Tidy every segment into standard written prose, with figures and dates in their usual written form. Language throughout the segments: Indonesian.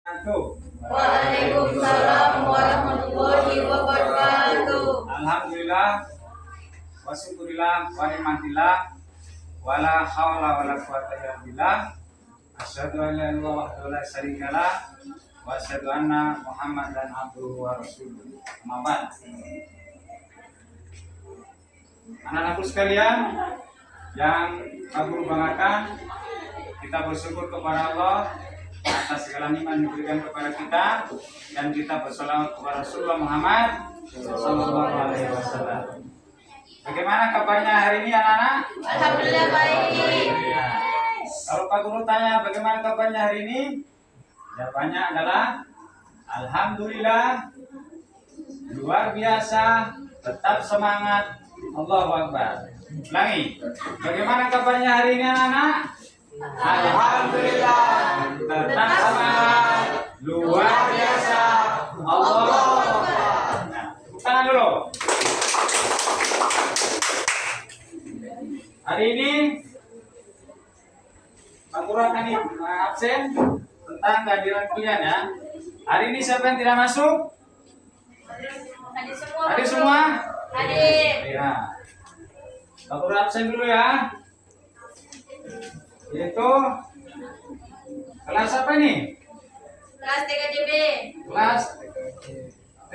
Waalaikumsalam warahmatullahi wabarakatuh. Alhamdulillah wa syukurillah wa ni'matillah wala haula wala quwwata illa billah. Asyhadu an la ilaha illallah wahdahu la syarikalah wa asyhadu anna Muhammadan abduhu wa rasuluh. Amma ba'd. Anak-anakku sekalian yang aku banggakan, kita bersyukur kepada Allah atas segala nikmat yang diberikan kepada kita, dan kita bersolawat kepada Rasulullah Muhammad Sallallahu Alaihi Wasallam. Bagaimana kabarnya hari ini anak-anak? Alhamdulillah baik. Kalau Pak Guru tanya bagaimana kabarnya hari ini, jawabannya adalah Alhamdulillah, luar biasa, tetap semangat, Allahu Akbar. Ulangi, bagaimana kabarnya hari ini anak-anak? Alhamdulillah, tetap semangat, luar biasa, Allahu Akbar. Nah, tepuk tangan dulu. Hari ini Pak Guru akan absen tentang kehadiran kalian ya. Hari ini siapa yang tidak masuk? Adik semua? Adik. Ya. Pak Guru absen dulu ya. Yaitu kelas apa ini? Kelas TKJB. Kelas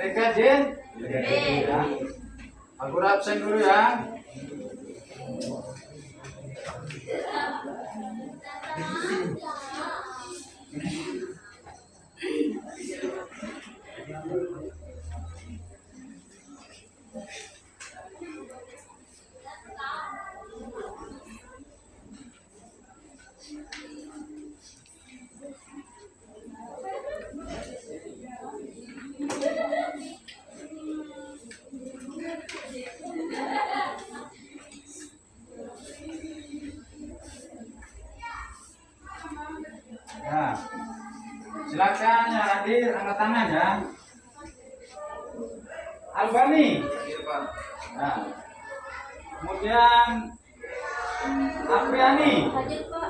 TKJ. Ya. Pak Guru absen dulu ya. Ya, silakan yang hadir angkat tangan ya. Albani. Nah, kemudian Apriani. Hadir Pak.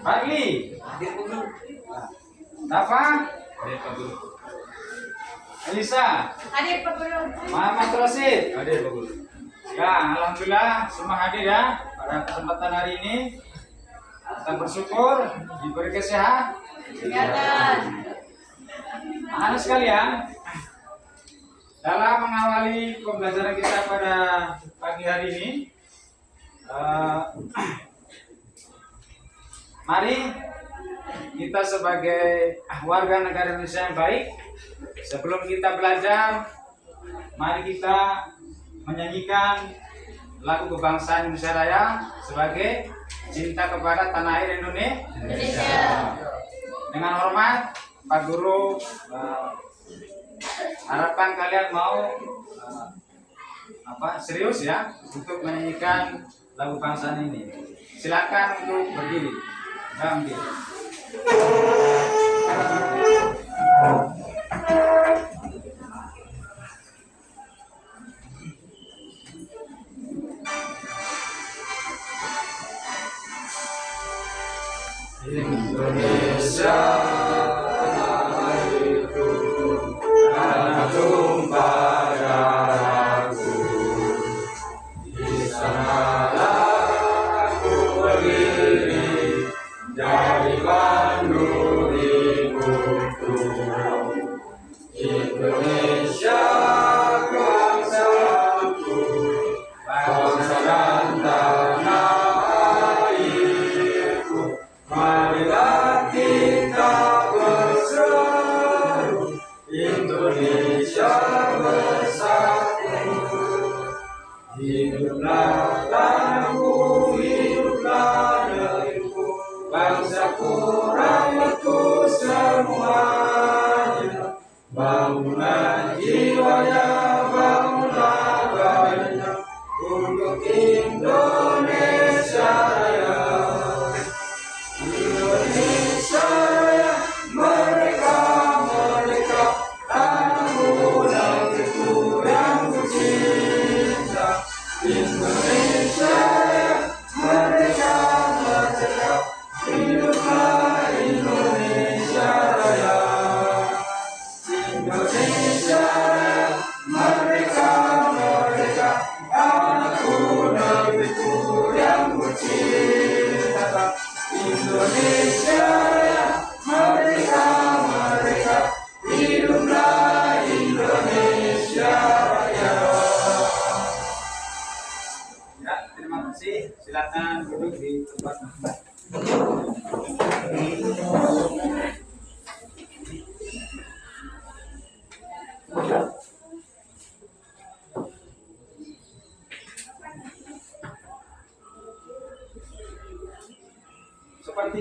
Bagli. Dafa. Elisa. Hadir Pak Guru. Muhammad Rosid. Hadir Pak Guru. Ya, alhamdulillah semua hadir ya pada kesempatan hari ini. Kita bersyukur diberi kesehatan. Anak sekalian, dalam mengawali pembelajaran kita pada pagi hari ini, mari kita sebagai warga negara Indonesia yang baik, sebelum kita belajar, mari kita menyanyikan lagu kebangsaan Indonesia Raya sebagai cinta kepada tanah air Indonesia. Dengan hormat, Pak Guru, harapan kalian mau serius ya untuk menyanyikan lagu kebangsaan ini. Silakan untuk berdiri. Ambil. Indonesia tanah airku, tanah tumpah darahku. Di sanalah aku berdiri, jadi banduriku. Indonesia bangsaku, bangsa dan tanah airku. Marilah kita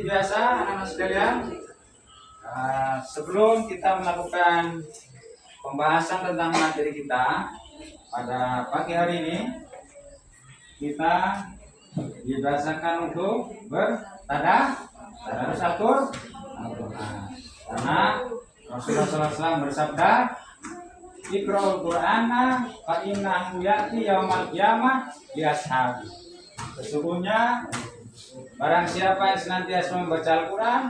seperti biasa anak-anak sekalian, sebelum kita melakukan pembahasan tentang materi kita pada pagi hari ini, kita dibiasakan untuk bertadarus Al-Quran. Karena Rasulullah SAW bersabda, Iqra'ul Qur'ana fa innahu ya'ti yaumal qiyamah li ashabi. Sesungguhnya barang siapa yang senantiasa membaca Al-Quran,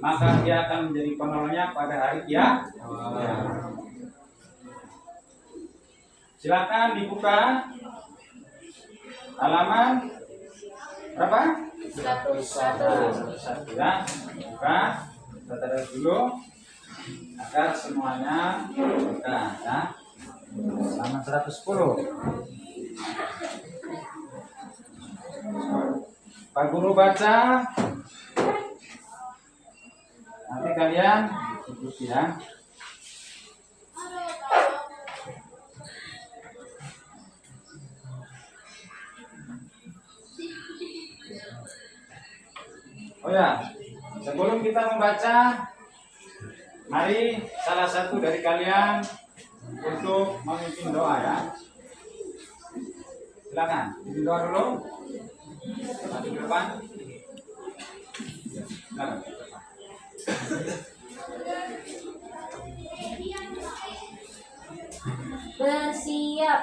maka dia akan menjadi penolongnya pada hari kiamat. Silakan dibuka halaman berapa? 101. Ya, buka. Kita taruh dulu agar semuanya buka ya. Halaman 110. Pak Guru baca, nanti kalian ikuti ya. Oh ya, sebelum kita membaca, mari salah satu dari kalian untuk memimpin doa ya. Silakan, pimpin doa dulu. Maju ke depan. Silakan. Bersiap.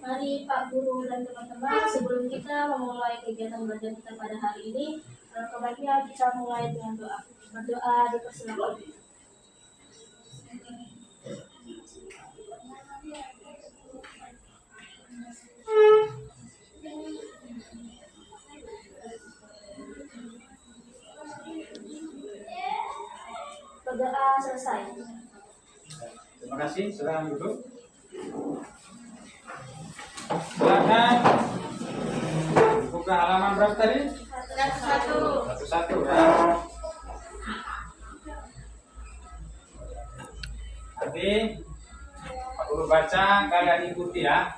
Mari Pak Guru dan teman-teman, sebelum kita memulai kegiatan belajar kita pada hari ini, kebaiknya kita mulai dengan doa. Berdoa dipersilakan. Berdoa selesai. Terima kasih, silakan duduk. Silakan buka halaman berapa tadi? 101. 101 ya. Nanti Pak Guru baca, kalian ikuti ya.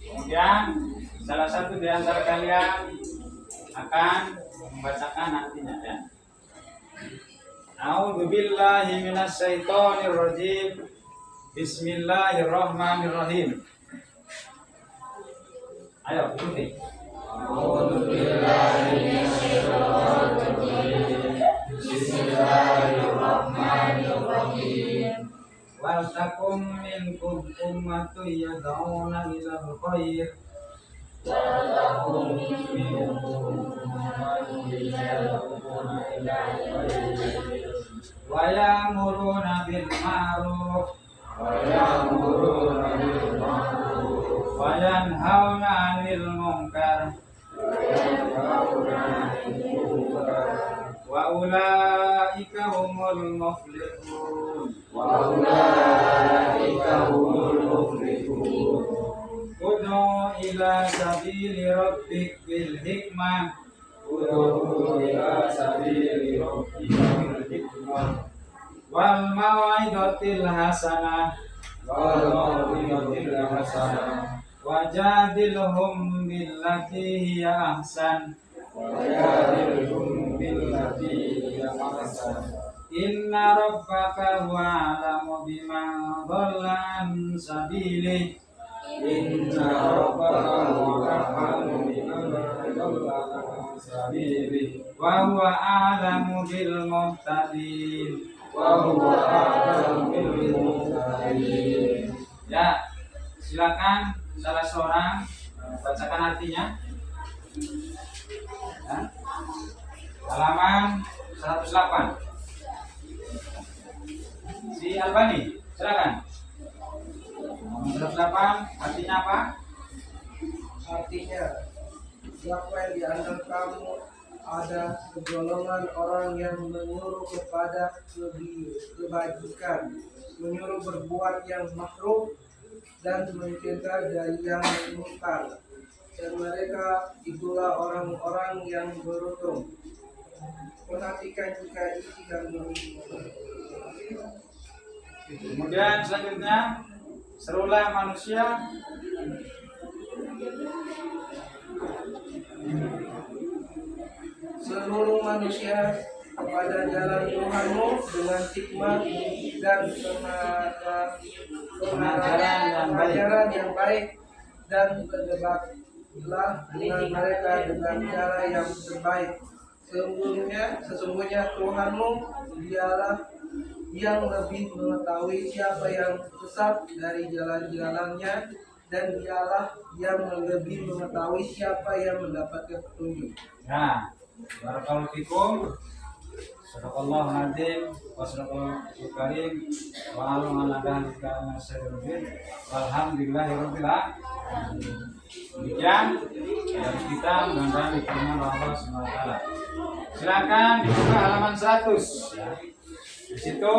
Kemudian salah satu di antara kalian akan membacakan nantinya ya. A'udzubillahi minasyaitonirrajim. Bismillahirrahmanirrahim. Ayo ikuti. Bismillahirrahmanirrahim. Wal takum minkum ummatun yad'una ilal khair. Wa ya'muruna bil ma'ruf wa yanhauna 'anil munkar wa ulaika humul muflihun. Ud'u ila sabili rabbik bil hikmah wal mau'izatil hasanah wajadilhum billati hiya ahsan inna rabbaka huwa a'lamu biman dhalla an sabilihi wa huwa a'lamu bil muhtadin. Ya, silakan salah seorang bacakan artinya. Ya. Halaman 108. Si Albani, silakan. Halaman 108 artinya apa? Artinya, siapa yang di antara kamu ada segolongan orang yang menyuruh kepada kebajikan, menyuruh berbuat yang makruh dan mencegah dari yang mungkar, dan mereka itulah orang-orang yang beruntung. Perhatikan jika isi dan beruntung. Kemudian selanjutnya, serulah manusia seluruh manusia kepada jalan Tuhanmu dengan hikmah dan pengajaran yang baik, dan berdebatlah dengan mereka dengan cara yang terbaik. Sesungguhnya Tuhanmu dialah yang lebih mengetahui siapa yang sesat dari jalan-jalannya, dan dialah yang lebih mengetahui siapa yang mendapatkan petunjuk. Nah, barakallahu fikum. Sadaqallahu al-azim wa sadaqallahul karim wa ala dzalika masyarifin walhamdulillahirabbil alamin. Demikian dari kita mudah-mudahan diterima Allah Subhanahu wa taala. Silakan dibuka halaman 100 ya. Di situ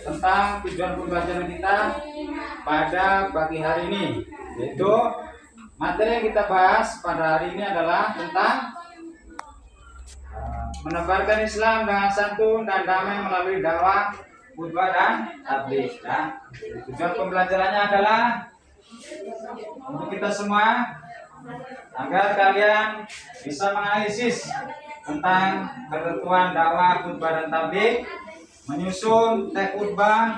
tentang tujuan pembelajaran kita pada pagi hari ini, yaitu materi yang kita bahas pada hari ini adalah tentang menebarkan Islam dengan santun dan damai melalui dakwah, khutbah dan tabligh. Ya. Tujuan pembelajarannya adalah untuk kita semua agar kalian bisa menganalisis tentang ketentuan dakwah, khutbah dan tabligh, menyusun teks khutbah,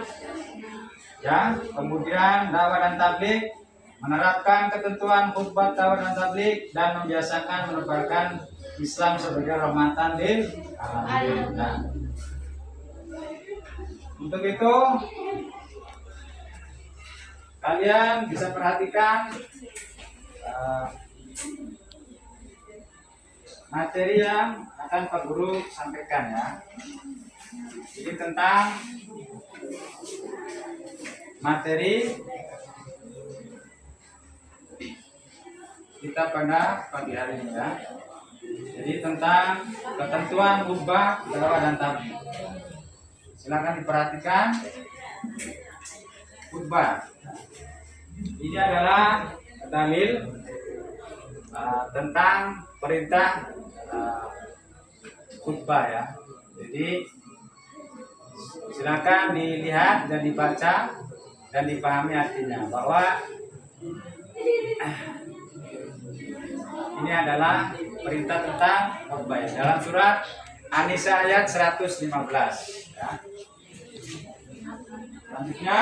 ya, kemudian dakwah dan tabligh, menerapkan ketentuan khutbah, dakwah dan tabligh, dan membiasakan menebarkan Islam sebagai rahmatan lil alamin. Nah, untuk itu kalian bisa perhatikan materi yang akan Pak Guru sampaikan ya. Jadi tentang materi kita pada pagi hari ini ya. Jadi tentang ketentuan khutbah, dakwah dan tabligh. Silakan diperhatikan khutbah. Ini adalah dalil tentang perintah khutbah ya. Jadi silakan dilihat dan dibaca dan dipahami artinya bahwa ini adalah perintah tentang khutbah dalam surat An-Nisa ayat 115 ya. Selanjutnya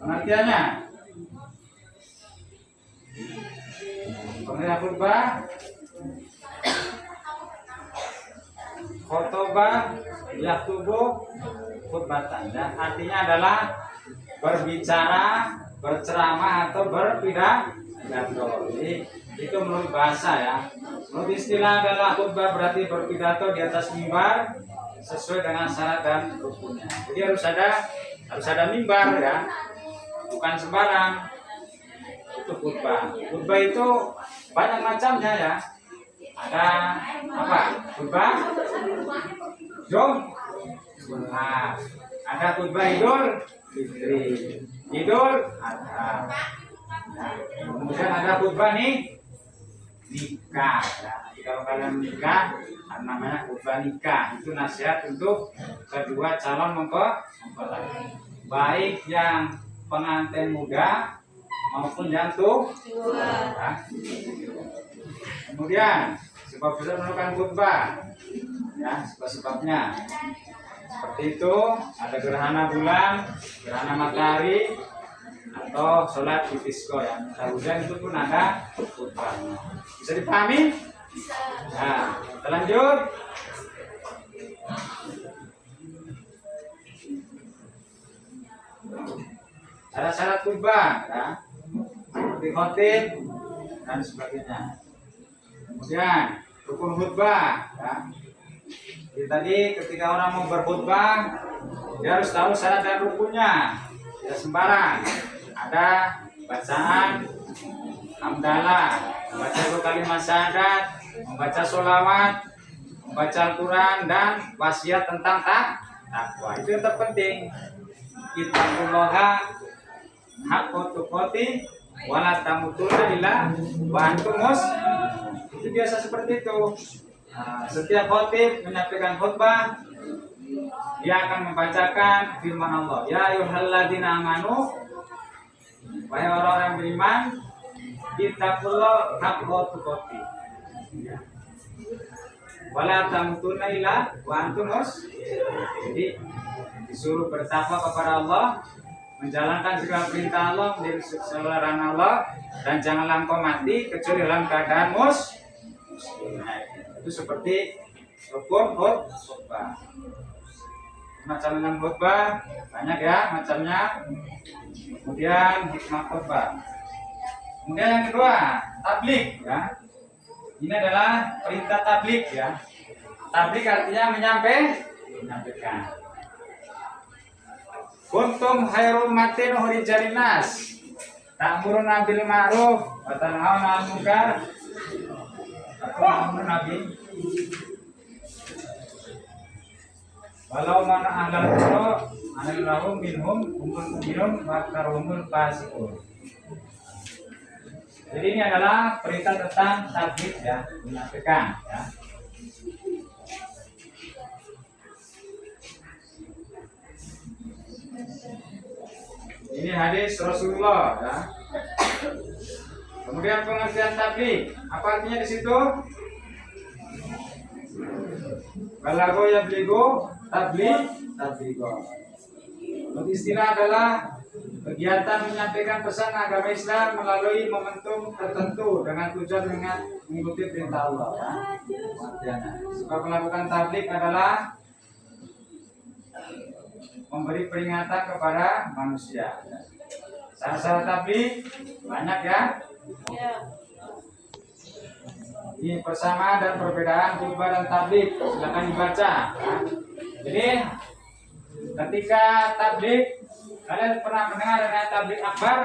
pengertiannya. Pengertian khutbah, khotobah yaktubu khutbatan, dan artinya adalah berbicara, berceramah atau berpidato. Jadi itu menurut bahasa ya. Menurut istilah adalah khutbah berarti berpidato di atas mimbar sesuai dengan syarat dan rukunnya. Jadi harus ada mimbar ya. Bukan sembarang. Itu khutbah. Khutbah itu banyak macamnya ya. Ada apa? Khutbah Jumat. Ada khutbah Idul Fitri, Idul Adha. Nah, kemudian ada khutbah nih nikah. Ya. Jadi kalau kalian nikah, namanya khutbah nikah. Itu nasihat untuk kedua calon mempelai, baik yang pengantin muda maupun yang tua. Ya. Kemudian sebab bisa melakukan khutbah, ya sebab-sebabnya. Seperti itu ada gerhana bulan, gerhana matahari, atau sholat istisqa ya. Hujan itu pun ada khutbah. Bisa dipahami? Nah, kita lanjut. Syarat-syarat khutbah ya. Seperti khotib dan sebagainya. Kemudian rukun khutbah ya. Jadi tadi ketika orang mau berkhutbah, dia harus tahu syarat dan rukunnya. Tidak sembarang. Ada bacaan hamdalah, membaca kalimat syahadat, membaca sholawat, membaca Al-Quran, dan wasiat tentang takwa. Itu yang terpenting. Ittaqullaha haqqa tuqatih wa la tamutunna illa wa antum muslimun. Itu biasa seperti itu. Nah, setiap khotib menyampaikan khutbah dia akan membacakan firman Allah. Ya ayyuhalladzina amanu, wahai orang-orang yang beriman, ittaqullah haqqa tuqatih. Wala tamutunna illa wa antum muslimun. Jadi disuruh bertakwa kepada Allah, menjalankan segala perintah Allah, menjadi larangan Allah, dan janganlah engkau mati kecuali dalam keadaan muslim. Itu seperti rukun khutbah. Macam dengan khutbah banyak ya macamnya. Kemudian hikmah khutbah. Kemudian yang kedua, tabligh ya. Ini adalah perintah tabligh ya. Tabligh artinya menyampaikan. Kuntum khairu ummatin ukhrijat linnas ta'muruna bil ma'ruf wa tanhauna 'anil munkar. Apa Nabi? Walau mana ahlal qura anallahum minhum mu'minun wa aktsarumul fasiqun. Jadi ini adalah perintah tentang tabligh ya, menyampaikan ya. Ini hadis Rasulullah ya. Kemudian pengertian tabligh, apa artinya di situ? Balago yabligo tabligh. Istilah adalah kegiatan menyampaikan pesan agama Islam melalui momentum tertentu dengan tujuan mengikuti perintah Allah. Ya. Sebab melakukan tabligh adalah memberi peringatan kepada manusia. Syarat tabligh banyak ya. Ini persamaan dan perbedaan khutbah dan tabligh. Silakan dibaca. Ya. Jadi ketika tabligh, kalian pernah mendengar dengan tabligh akbar,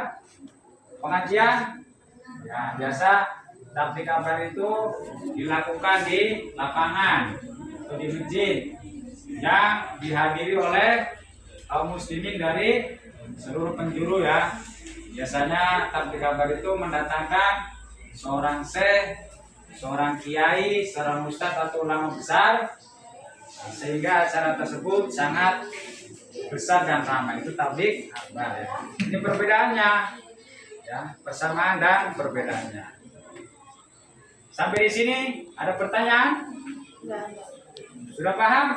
pengajian? Ya, biasa tabligh akbar itu dilakukan di lapangan atau di masjid yang dihadiri oleh kaum muslimin dari seluruh penjuru ya. Biasanya tabligh akbar itu mendatangkan seorang syekh, seorang kiai, seorang ustadz atau ulama besar, sehingga acara tersebut sangat besar dan ramai. Itu tabligh akbar ya. Ini perbedaannya ya, persamaan dan perbedaannya. Sampai di sini ada pertanyaan? Sudah paham?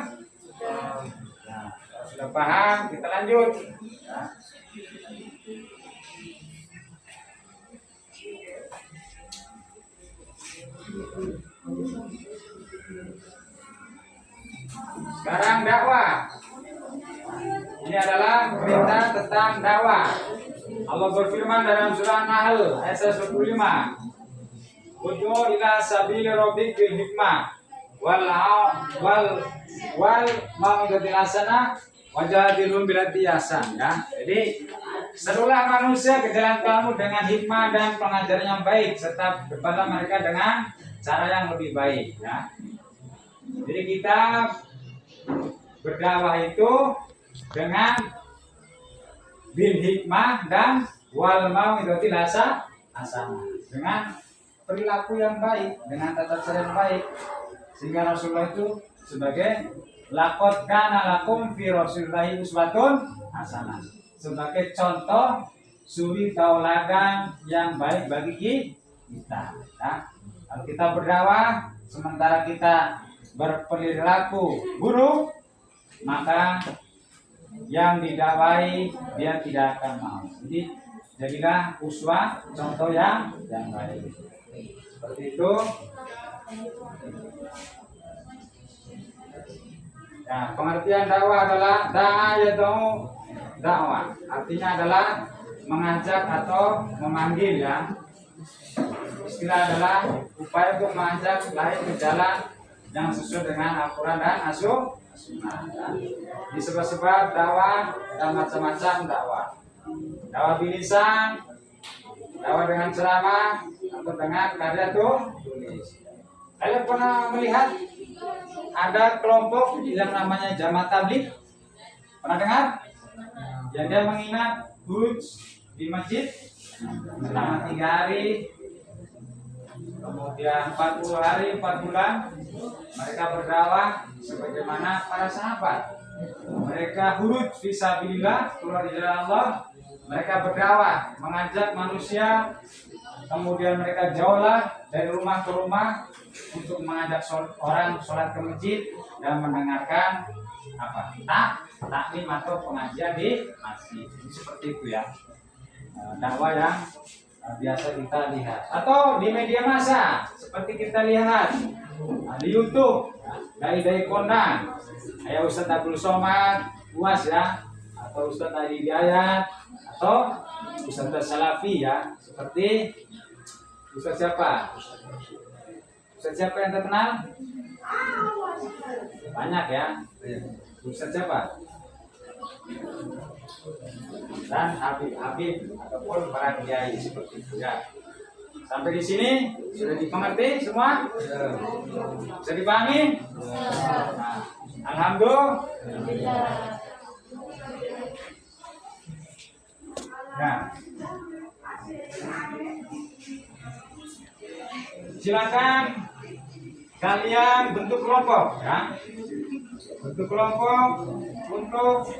Nah, sudah paham, kita lanjut ya. Sekarang dakwah. Ini adalah perintah tentang dakwah. Allah berfirman dalam surah Nahl ayat 125. Ud'u ila sabili rabbik bil hikmah wal mau'izatil hasanah wajadilhum billati ahsan ya. Jadi serulah manusia ke jalan kamu dengan hikmah dan pengajaran yang baik serta berbalah mereka dengan cara yang lebih baik ya. Jadi kita berdakwah itu dengan bil hikmah dan wal mau'izatil hasanah, dengan perilaku yang baik, dengan tata cara yang baik, sehingga Rasulullah itu sebagai laqad kana lakum fi rasulillahi uswatun hasanah, sebagai contoh suri tauladan yang baik bagi kita ya. Kalau kita berdakwah sementara kita berperilaku buruk, maka yang didakwai dia tidak akan mau. Jadi jadilah uswah, contoh yang baik. Seperti itu. Ya, pengertian dakwah adalah dakwah. Artinya adalah mengajak atau memanggil ya. Istilah adalah upaya untuk mengajak lain ke jalan yang sesuai dengan Al-Quran dan As-Sunnah. Di sebab-sebab dakwah dan macam-macam dakwah. Dakwah bilisan, dakwah dengan ceramah, atau dengan karya tulis. Kalian pernah melihat ada kelompok yang namanya jamaah tabligh? Pernah dengar? Yang dia menginap huj di masjid selama 3 hari, kemudian 40 hari 4 bulan mereka berdakwah sebagaimana para sahabat. mereka huruf fisabilillah, keluar di jalan Allah, mereka berdakwah, mengajak manusia, kemudian mereka jauhlah dari rumah ke rumah untuk mengajak orang sholat ke masjid dan mendengarkan apa? Taklim atau pengajian di masjid. Seperti itu ya. Dakwah yang biasa kita lihat, atau di media massa seperti kita lihat di YouTube dari kondang kayak Ustadz Abdul Somad Buas ya, atau Ustadz Adi Hidayat, atau Ustadz Salafi ya, seperti Ustadz siapa? Ustadz siapa yang terkenal? Banyak ya. Ustadz siapa? Dan Habib ataupun para kiai seperti itu ya. Sampai di sini sudah dimengerti semua? Bisa dipahami? Nah, alhamdulillah. Nah, silakan kalian bentuk kelompok ya. Bentuk kelompok untuk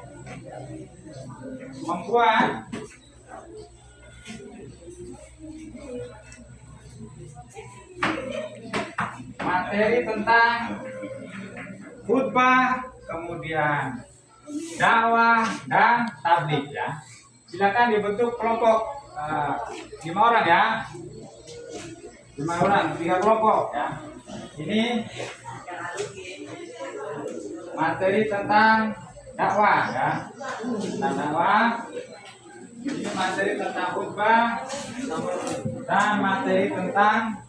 membuat materi tentang khutbah, kemudian dakwah dan tabligh ya. Silakan dibentuk kelompok 5 orang ya. 5 orang, 3 kelompok ya. Ini materi tentang dakwah ya. Tentang dakwah. Ini materi tentang khutbah dan materi tentang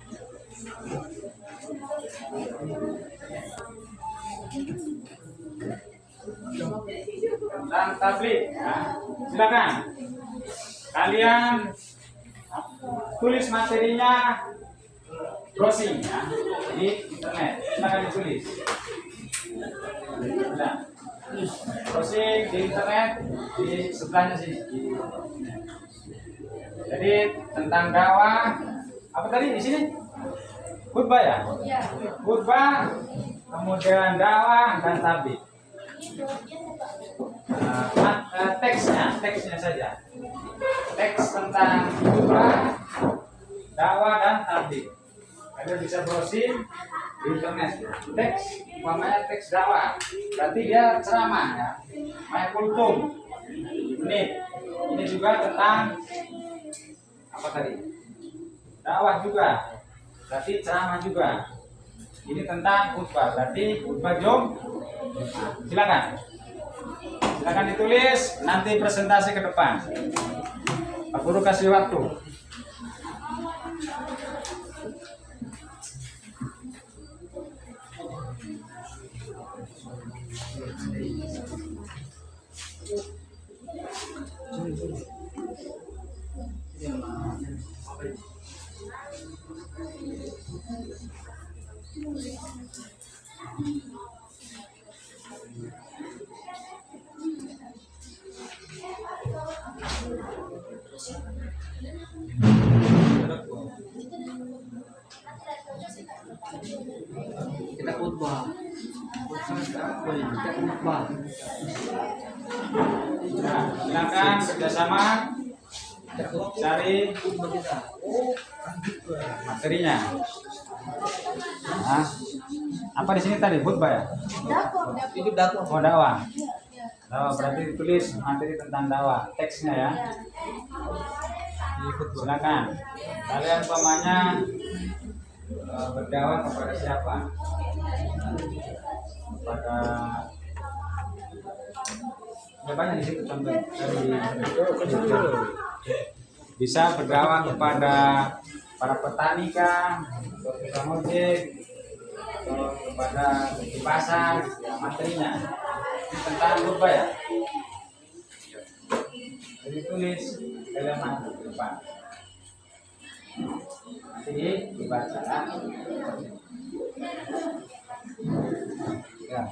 tabligh ya. Silakan kalian tulis materinya, browsing ya di internet. Silakan ditulis. Nah, browsing di internet di sebelahnya sini. Jadi tentang dakwah apa tadi di sini? Khutbah ya? Khutbah, kemudian dakwah dan tabligh. Teksnya saja. Teks tentang khutbah, dakwah dan tabligh. Kalian bisa browsing di internet. Teks, umpamanya teks dakwah, berarti dia ceramah ya. Maya kultum. Ini juga tentang apa tadi? Dakwah juga. Berarti ceramah juga. Ini tentang khutbah, berarti khutbah silakan. Silakan ditulis, nanti presentasi ke depan. Pak Guru kasih waktu. Kita khutbah. Kita khutbah. Nah, silakan kerjasama cari materinya. Nah, apa di sini tadi khutbah ya? Itu dakwah. Oh, dakwah. Dakwah berarti ditulis materi tentang dakwah, teksnya ya. Silakan. Kalian umpamanya berdakwah kepada siapa? Kepada banyak di situ contoh bisa berdakwah kepada para petani kah, atau tukang ojek, atau kepada di pasar ya, materinya ini tentang khutbah ya. Jadi tulis kalian maju ke depan nanti dibaca ya.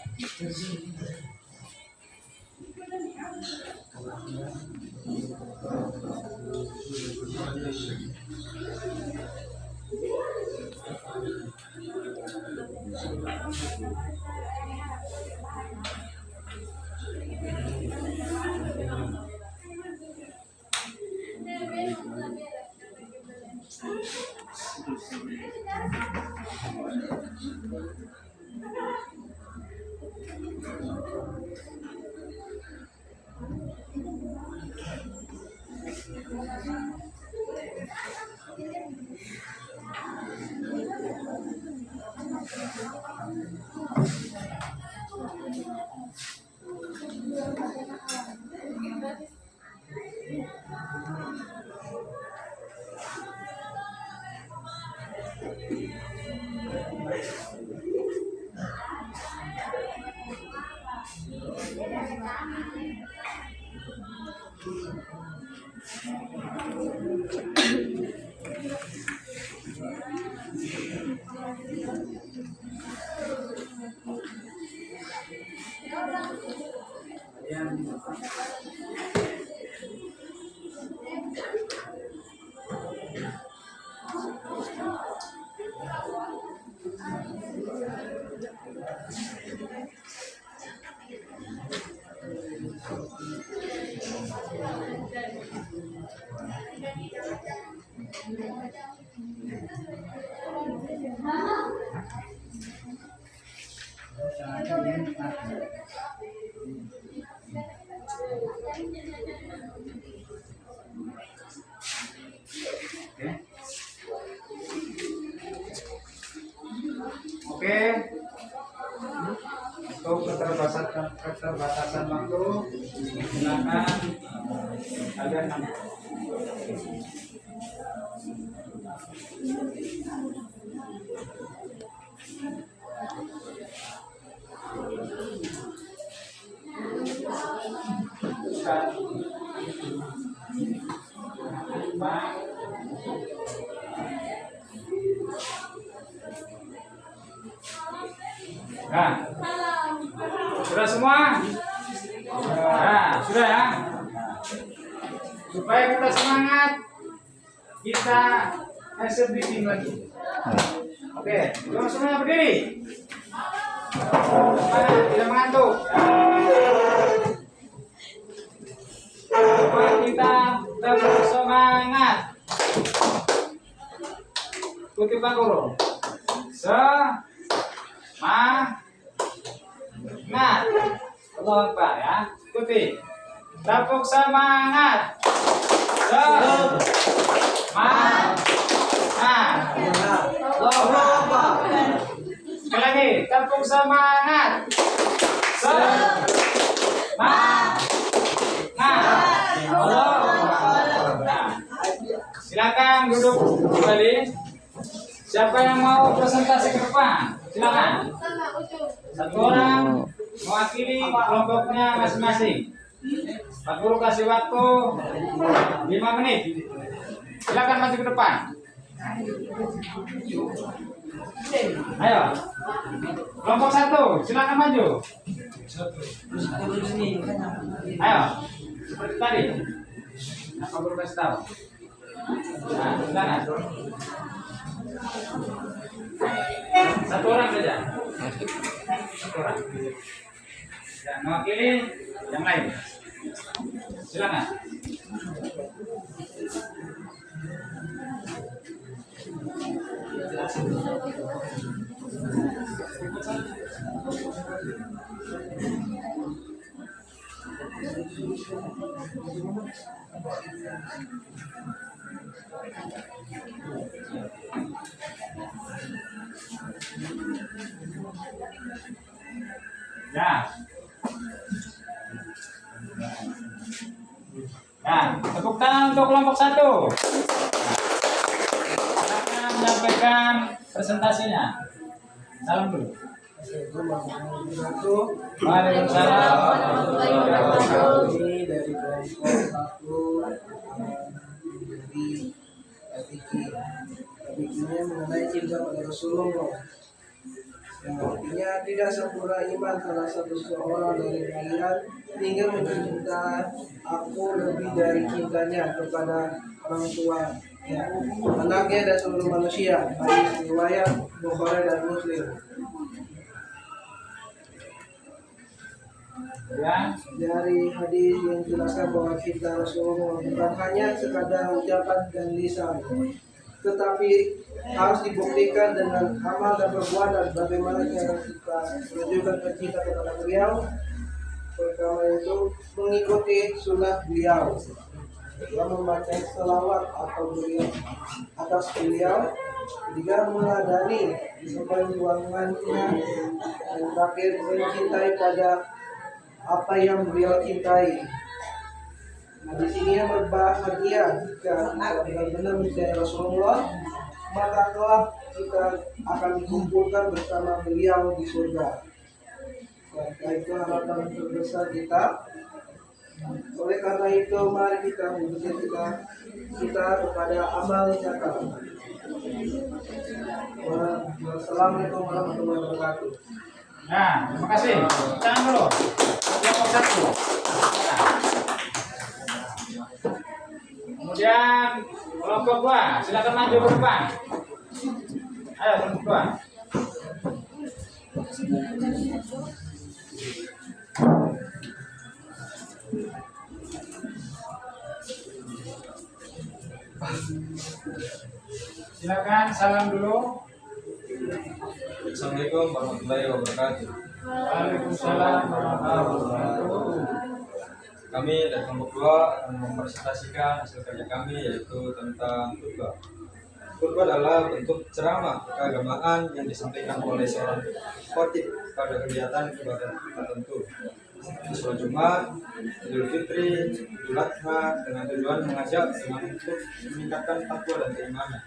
Oke. Untuk keterbatasan waktu, silakan kalian Nah, sudah semua? Nah, sudah ya. Supaya kita semangat, kita exhibiting lagi. Oke, semuanya berdiri. Semangat, tidak mengantuk. Supaya kita tetap semangat. Kutip Pak Guru. Semangat. Allah Akbar ya. Ikuti. Tepuk semangat. Semangat. Allah Akbar. Sekali lagi. Tepuk semangat. Semangat. Allah Akbar. Silakan duduk kembali. Siapa yang mau presentasi ke depan? Silakan. Satu orang mewakili kelompoknya masing-masing. Pak Guru kasih waktu 5 menit. Silakan maju ke depan. Ayo. Kelompok 1, silakan maju. Ayo. Seperti tadi. Nah, Pak Guru kasih tahu. Nah, silakan. Satu orang saja. Satu orang. Ya, mewakili yang lain. Silakan. Ya. Nah, tepuk tangan untuk kelompok 1. Silakan menyampaikan presentasinya. Salam dulu. Waalaikumsalam warahmatullahi wabarakatuh. Ini dari kelompok 1 dari Tabikinya mengenai cinta pada Rasulullah. Artinya tidak sempurna iman salah satu seorang dari kalian hingga mencinta aku lebih dari cintanya kepada orang tua, ya, anaknya dan seluruh manusia. Hadis riwayat Bukhari dan Muslim. Ya. Dari hadis yang menjelaskan bahwa cinta Rasulullah bukan hanya sekadar ucapan dan lisan, tetapi harus dibuktikan dengan amal dan perbuatan. Bagaimana cara kita menunjukkan cinta kepada beliau? Pertama itu mengikuti sunnah beliau, yang membaca selawat atau beliau atas beliau, juga meladani perjuangannya, dan terakhir mencintai pada apa yang beliau cintai. Nah, di sini yang berbahagia jika benar-benar mencintai Rasulullah, maka kelak kita akan dikumpulkan bersama beliau di surga. Nah, itu harapan terbesar kita. Oleh karena itu, mari kita mendekatkan kita kepada amal nyata. Wassalamualaikum warahmatullahi wabarakatuh. Nah, terima kasih. Tangan dulu. Kelompok satu. Nah. Kemudian kelompok dua, silakan maju ke depan. Ayo kelompok dua. Silakan salam dulu. Assalamualaikum warahmatullahi wabarakatuh. Waalaikumsalam warahmatullahi wabarakatuh. Kami dari kelompok 2 akan mempresentasikan hasil kerja kami, yaitu tentang khutbah. Khutbah adalah bentuk ceramah keagamaan yang disampaikan oleh seorang khotib pada kegiatan ibadah tertentu. Sholat Jumat, Idul Fitri, Idul Adha, dengan tujuan mengajak dengan untuk meningkatkan takwa dan keimanan.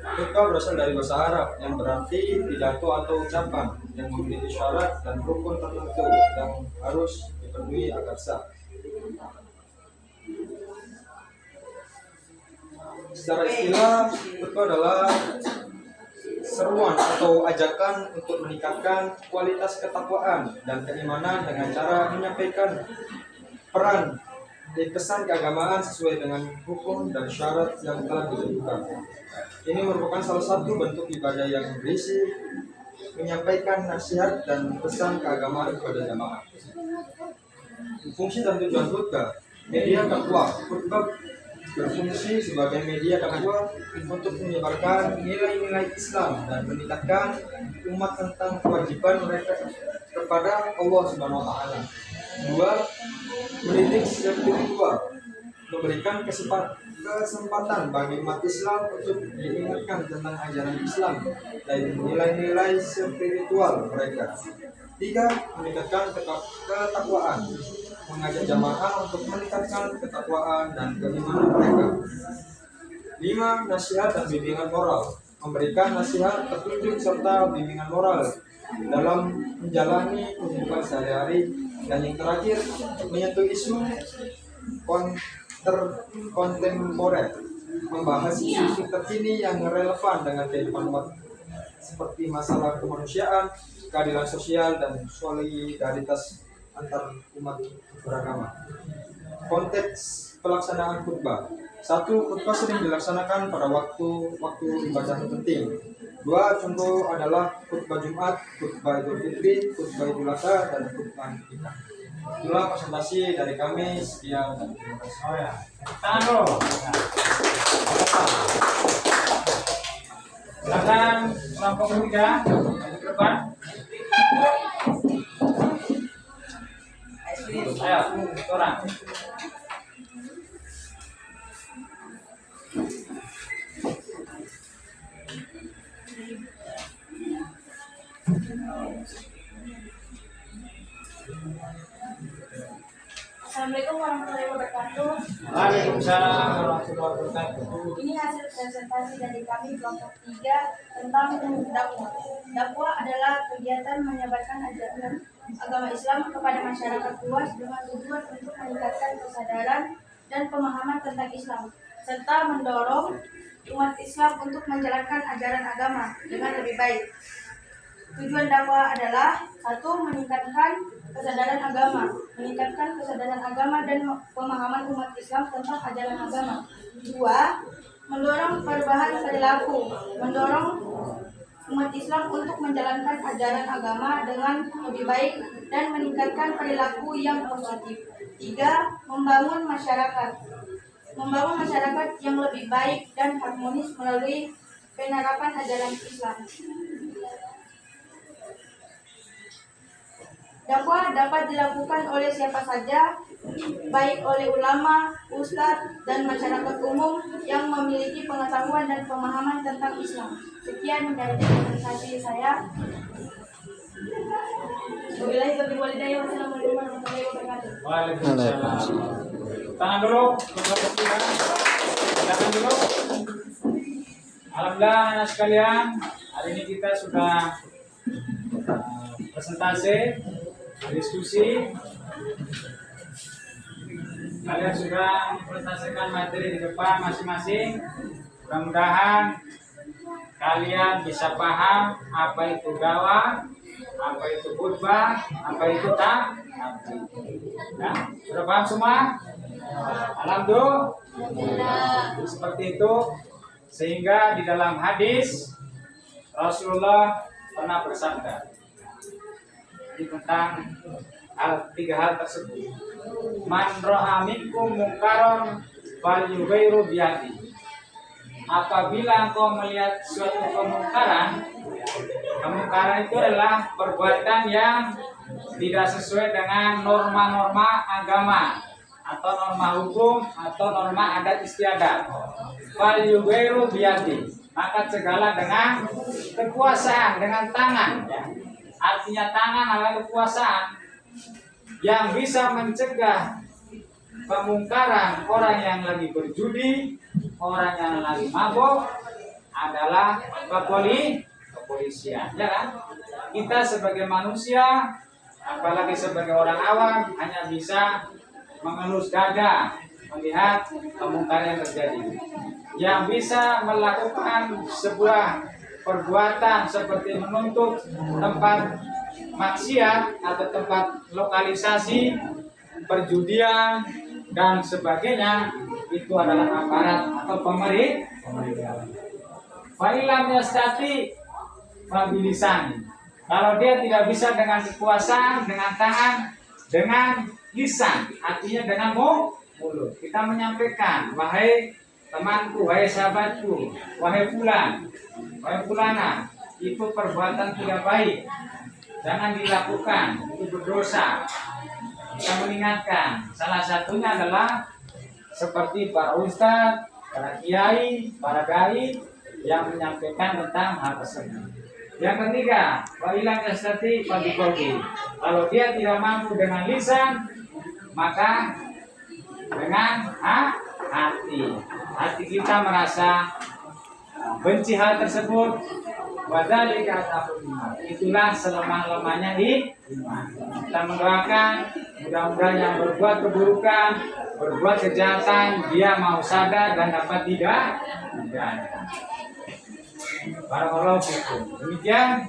Khutbah berasal dari bahasa Arab yang berarti pidato atau ucapan yang memiliki syarat dan rukun tertentu yang harus dipenuhi agar sah. Secara istilah, khutbah adalah seruan atau ajakan untuk meningkatkan kualitas ketakwaan dan keimanan dengan cara menyampaikan peran di pesan keagamaan sesuai dengan hukum dan syarat yang telah ditentukan. Ini merupakan salah satu bentuk ibadah yang berisi menyampaikan nasihat dan pesan keagamaan kepada jamaah. Fungsi dan tujuan khutbah: media dakwah. Khutbah berfungsi sebagai media dakwah untuk menyebarkan nilai-nilai Islam dan meningkatkan umat tentang kewajiban mereka kepada Allah Subhanahu wa taala. 2. Mendidik spiritual, memberikan kesempatan bagi umat Islam untuk diingatkan tentang ajaran Islam dan nilai-nilai spiritual mereka. 3. Meningkatkan ketakwaan, mengajak jamaah untuk meningkatkan ketakwaan dan keimanan mereka. 5. Nasihat dan bimbingan moral, memberikan nasihat, petunjuk serta bimbingan moral dalam menjalani kehidupan sehari-hari. Dan yang terakhir, menyentuh isu kontemporer, membahas isu terkini yang relevan dengan kehidupan umat seperti masalah kemanusiaan, keadilan sosial, dan solidaritas antar umat beragama. Konteks pelaksanaan khutbah: 1. Khutbah sering dilaksanakan pada waktu ibadah penting. 2. Contoh adalah khutbah Jumat, khutbah Idul Fitri, khutbah Idul Adha, dan khutbah nikah. Itulah presentasi dari kami. Sekian dan terima kasih. Oh ya, tangan dulu. Silakan kelompok ketiga maju ke depan. Ayo, orang. Assalamualaikum warahmatullahi wabarakatuh. Waalaikumsalam warahmatullahi wabarakatuh. Ini hasil presentasi dari kami kelompok 3 tentang dakwah. Dakwah adalah kegiatan menyebarkan ajaran agama Islam kepada masyarakat luas dengan tujuan untuk meningkatkan kesadaran dan pemahaman tentang Islam, serta mendorong umat Islam untuk menjalankan ajaran agama dengan lebih baik. Tujuan dakwah adalah 1. Meningkatkan kesadaran agama dan pemahaman umat Islam tentang ajaran agama. 2. Mendorong perubahan perilaku, mendorong umat Islam untuk menjalankan ajaran agama dengan lebih baik dan meningkatkan perilaku yang positif. 3. Membangun masyarakat yang lebih baik dan harmonis melalui penerapan ajaran Islam. Dakwah dapat dilakukan oleh siapa saja, baik oleh ulama, ustadz, dan masyarakat umum yang memiliki pengetahuan dan pemahaman tentang Islam. Sekian dari presentasi saya. Wabillahi taufiq wal hidayah. Wassalamualaikum Waalaikumsalam. Tangan dulu, silakan dulu. Alhamdulillah anak sekalian, hari ini kita sudah presentasi, diskusi. Kalian sudah mempresentasikan materi di depan masing-masing. Mudah-mudahan kalian bisa paham apa itu dakwah, apa itu khutbah, apa itu taklim. Ya, sudah paham semua? Alhamdulillah. Seperti itu, sehingga di dalam hadis Rasulullah pernah bersabda tentang tiga hal tersebut. Man ra'a minkum munkaran falyughayyiru biyadihi. Apabila engkau melihat suatu kemungkaran itu adalah perbuatan yang tidak sesuai dengan norma-norma agama atau norma hukum atau norma adat istiadat. Falyughayyiru biyadihi. Maka cegahlah dengan kekuasaan, dengan tangan. Ya. Artinya tangan adalah kekuasaan yang bisa mencegah kemungkaran. Orang yang lagi berjudi, orang yang lagi mabuk adalah kepolisian, ya kan? Kita sebagai manusia, apalagi sebagai orang awam, hanya bisa mengelus dada melihat kemungkaran yang terjadi. Yang bisa melakukan sebuah perbuatan seperti menuntut tempat maksiat atau tempat lokalisasi perjudian dan sebagainya, itu adalah aparat atau pemerintah. Fa'ilam yastati fabilisan. Kalau dia tidak bisa dengan kekuasaan, dengan tangan, dengan lisan, artinya dengan mulut. Kita menyampaikan, wahai temanku, wahai sahabatku, wahai fulan, wahai fulana, itu perbuatan tidak baik, jangan dilakukan, itu berdosa. Kita mengingatkan, salah satunya adalah seperti para ustadz, para kiai, para dai yang menyampaikan tentang hal tersebut. Yang ketiga, wa'ilam yastati fadiqogi. Kalau dia tidak mampu dengan lisan, maka dengan hati. Hati kita merasa benci hal tersebut, wadzalika adhaful iman. Itulah selemah-lemahnya iman. Kita mendoakan mudah-mudahan yang berbuat keburukan, berbuat kejahatan, dia mau sadar dan dapat tidak. Barakallahu fikum. Demikian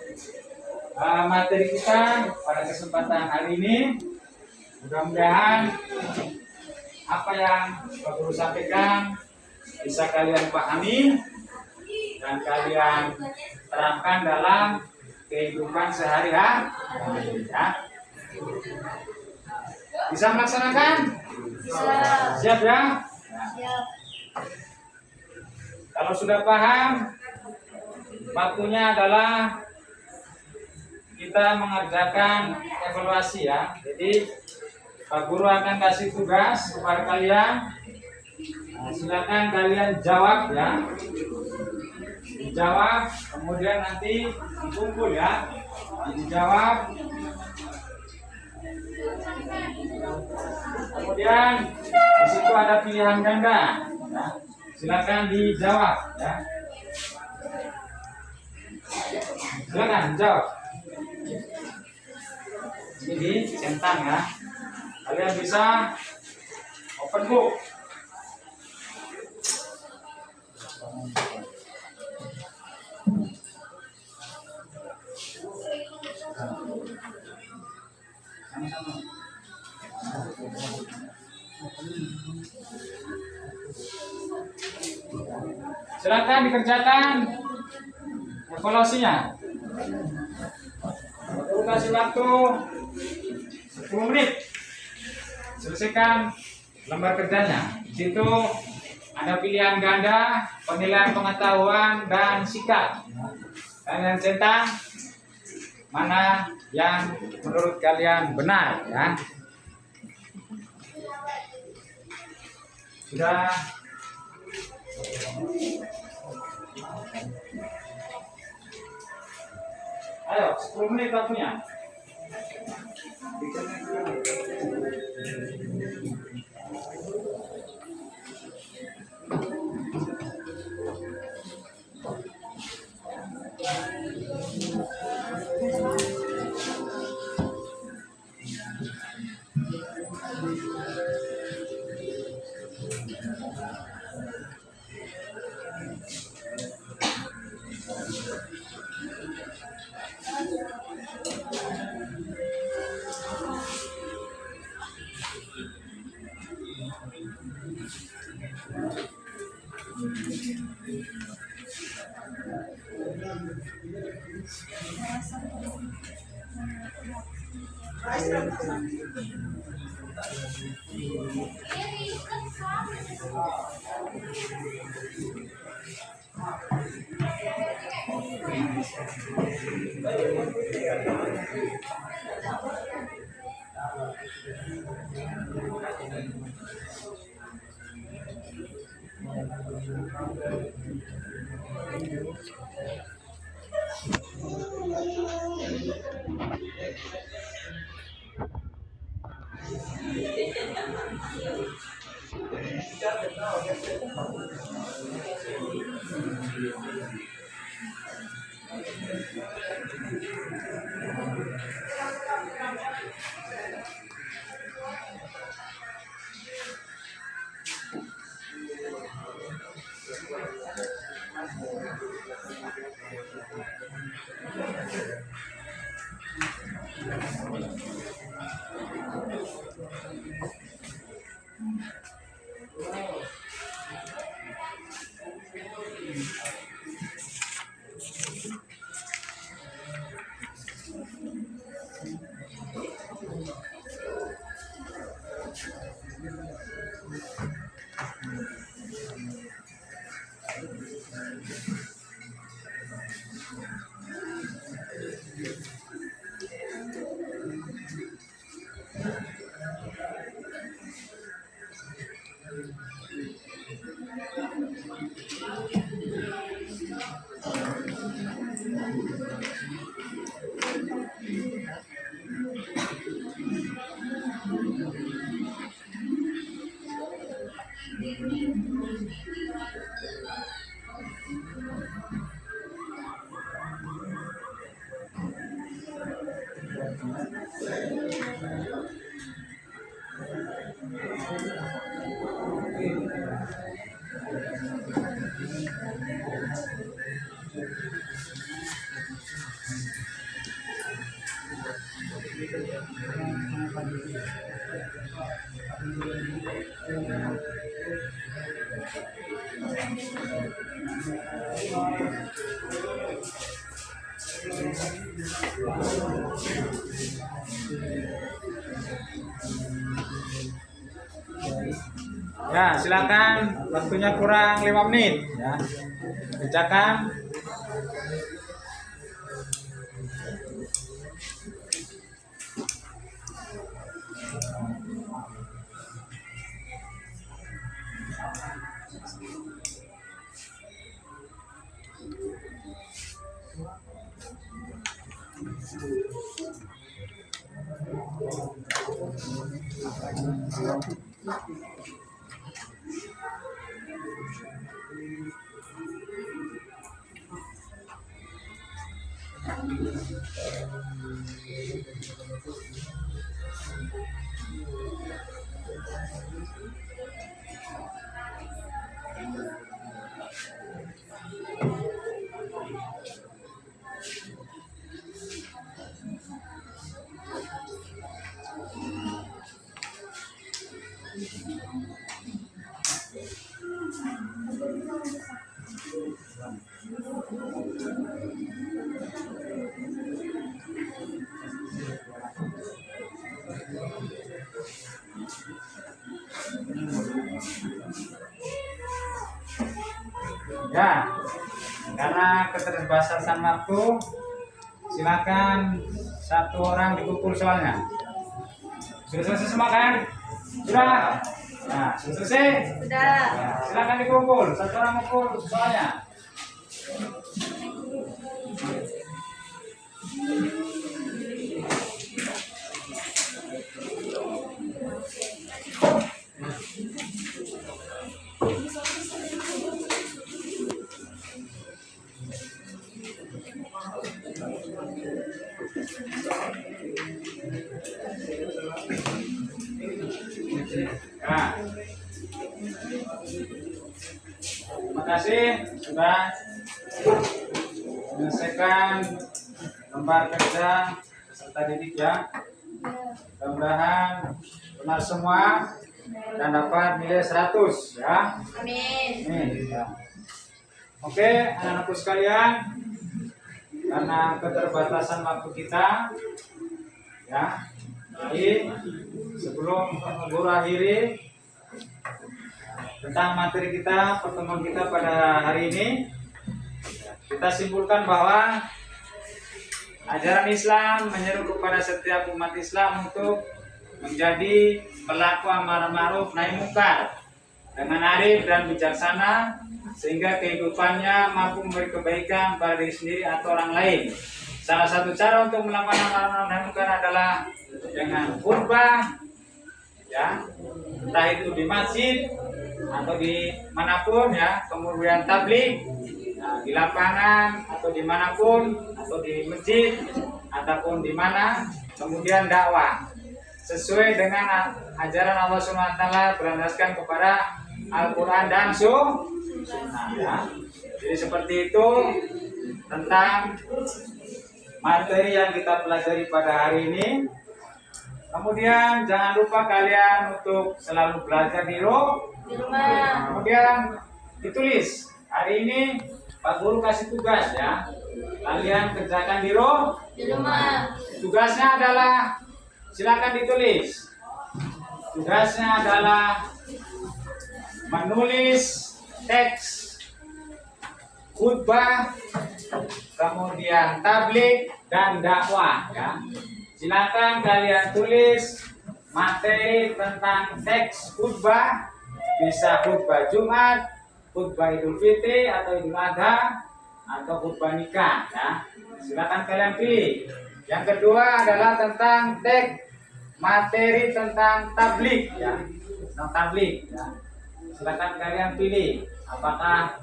materi kita pada kesempatan hari ini. Mudah-mudahan apa yang Pak Guru sampaikan bisa kalian pahami dan kalian terapkan dalam kehidupan sehari-hari. Ya. Bisa melaksanakan? Siap ya? Siap. Kalau sudah paham, waktunya adalah kita mengerjakan evaluasi ya. Jadi Pak Guru akan kasih tugas kepada kalian. Nah, silakan kalian jawab ya. Dijawab, kemudian nanti dikumpul ya. Dijawab. Kemudian di situ ada pilihan ganda. Ya. Silakan dijawab ya. Silakan jawab. Ini centang ya. Kalian bisa open book. Silakan dikerjakan evaluasinya. Aku kasih waktu 10 menit. Selesaikan lembar kerjanya. Di situ ada pilihan ganda, penilaian pengetahuan dan sikap. Kalian centang mana yang menurut kalian benar ya. Sudah. Ayo, 10 menit waktunya. Ya, silakan. Waktunya kurang 5 menit. Ya, kerjakan. Ya, karena keterbatasan waktu, silakan satu orang dipukul soalnya. Sudah selesai semua kan? Sudah. Nah, sudah selesai. Sudah. Ya, silakan dipukul. Satu orang pukul soalnya. Nah, terima kasih sudah menyelesaikan lembar kerja peserta didik ya. Mudah-mudahan benar semua dan dapat nilai 100 ya. Amin. Amin. Ya. Oke, anak-anakku sekalian, karena keterbatasan waktu kita ya, Jadi sebelum guru akhiri tentang materi kita, pertemuan kita pada hari ini, kita simpulkan bahwa ajaran Islam menyeru kepada setiap umat Islam untuk menjadi pelaku amar ma'ruf nahi munkar dengan arif dan bijaksana, sehingga kehidupannya mampu memberi kebaikan pada diri sendiri atau orang lain. Salah satu cara untuk melakukan amar ma'ruf nahi munkar adalah dengan khutbah, ya, entah itu di masjid atau di manapun, ya, kemudian tabligh, nah, di lapangan atau dimanapun, atau di masjid ataupun di mana, kemudian dakwah sesuai dengan ajaran Allah SWT berlandaskan kepada Al-Quran dan Sunnah, ya. Jadi seperti itu tentang materi yang kita pelajari pada hari ini. Kemudian jangan lupa kalian untuk selalu belajar di rumah. Kemudian ditulis. Hari ini Pak Guru kasih tugas, ya. Kalian kerjakan di rumah. Tugasnya adalah, silakan ditulis. Tugasnya adalah menulis teks khutbah, kemudian tabligh dan dakwah, ya. Silakan kalian tulis materi tentang teks khutbah, bisa khutbah Jumat, khutbah Idul Fitri atau Idul Adha, atau khutbah nikah, ya. Silakan kalian pilih. Yang kedua adalah tentang teks materi tentang tabligh, ya. Tentang tabligh, ya. Silakan kalian pilih apakah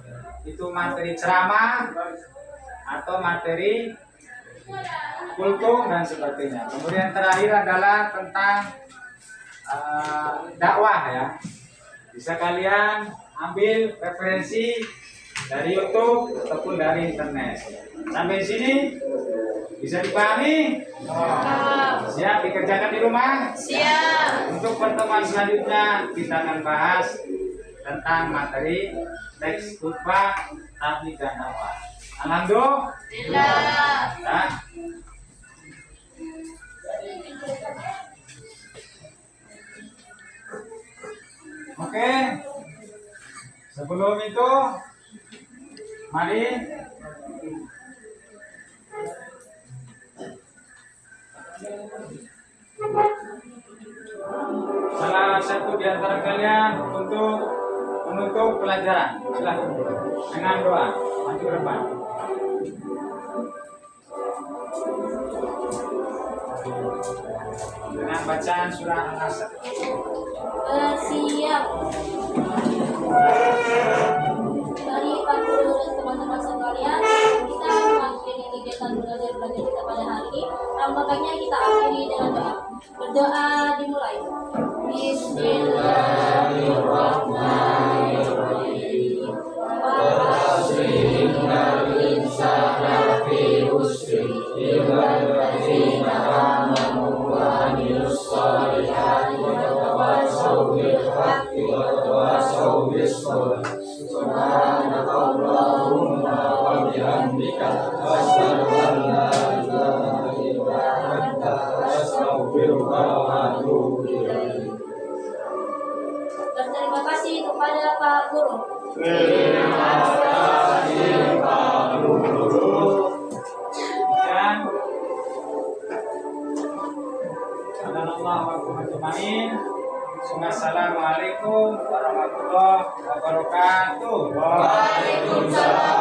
itu materi ceramah atau materi kultum dan sebagainya. Kemudian terakhir adalah tentang dakwah, ya. Bisa kalian ambil referensi dari YouTube ataupun dari internet. Sampai sini bisa dipahami? Siap dikerjakan di rumah? Siap. Untuk pertemuan selanjutnya kita akan bahas tentang materi teks khutbah, tabligh dan dakwah. Alhamdulillah. Ya. Oke. Sebelum itu, mari salah satu di antara kalian untuk menutup pelajaran. Silakan dengan doa. Maju ke depan. Dengan bacaan surah Al-Asr. Siap. Dari Pak Guru dan teman-teman sekalian, kita mengakhiri kegiatan belajar kita pada hari ini. Alangkah baiknya kita akhiri dengan doa. Berdoa dimulai. Bismillahirrahmanirrahim. Berterima kasih kepada Pak Guru. Terima kasih Pak Guru. Dan Assalamualaikum warahmatullahi wabarakatuh. Waalaikumsalam.